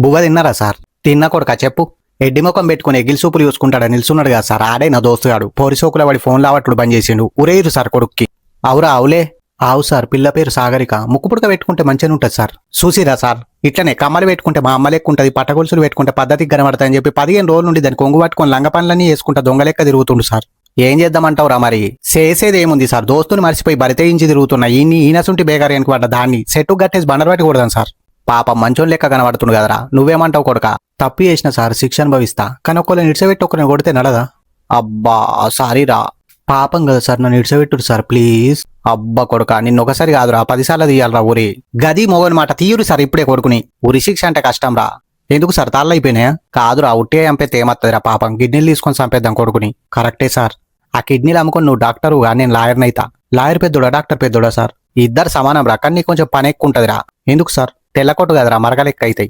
బువ్వ తిన్నారా సార్? తిన్నా కొడుకా చెప్పు. ఎడ్డి ముఖం పెట్టుకుని ఎగిలి సూపులు చూసుకుంటాడా నిల్చున్నాడు కదా సార్, ఆడే నా దోస్తుగాడు. పోరిసోకుల వాడి ఫోన్ లావట్టుడు బంద్ చేసిండు. ఉరేరు సార్ కొడుక్కి. అవురా అవులే. ఆవు సార్, పిల్ల పేరు సాగరిక. ముక్కు పుడక పెట్టుకుంటే మంచిగా ఉంటుంది సార్. చూసిరా సార్, ఇట్లనే కమ్మలు పెట్టుకుంటే మా అమ్మ లెక్క ఉంటుంది, పట్టగొలుసులు పెట్టుకుంటే పద్ధతికి కనబడతాయని చెప్పి 15 రోజుల నుండి దాన్ని కొంగు పట్టుకొని లంగ పనులన్నీ చేసుకుంటా దొంగ లెక్క తిరుగుతుండు సార్. ఏం చేద్దామంటావురా మరి? చేసేది ఏముంది సార్, దోస్తుని మర్చిపోయి బరితేయించి తిరుగుతున్నా ఈయనసుంటి బేగారియానికి పడ్డ దాన్ని సెట్టు గట్టేసి బండలు పట్టి కొడదాం సార్. పాపం మంచోని లెక్క కనబడుతుంది కదరా. నువ్వేమంటావు కొడుక? తప్పు చేసిన సార్, శిక్ష అనుభవిస్తా. కానీ ఒకళ్ళని ఇడిసబెట్టి ఒకరిని కొడితే నడదా? అబ్బా సారీరా. పాపం కదా సార్, నన్ను ఇడిసబెట్టుడు సార్ ప్లీజ్. అబ్బా కొడుక, నిన్ను ఒకసారి కాదురా 10 సార్లు తీయాలరా ఊరి. గది మోగని మాట తీయురు సార్ ఇప్పుడే కొడుకుని. ఉరి శిక్ష అంటే కష్టం రా. ఎందుకు సార్, తాళ్ళు అయిపోయినాయా? కాదురా, ఉట్టే చంపేస్తే ఏమత్తదిరా పాపం. కిడ్నీలు తీసుకొని చంపేద్దాం కొడుకుని. కరెక్టే సార్. ఆ కిడ్నీలు అమ్ముకొని నువ్వు డాక్టరుగా, నేను లాయర్ని అయితా. లాయర్ పెద్దోడా డాక్టర్ పెద్దోడా సార్? ఇద్దరు సమానం రా, కానీ నీకు కొంచెం పని ఎక్కువ ఉంటుందిరా. ఎందుకు సార్? తెల్లకొట్టు కదరా, మరగలెక్క అవుతాయి.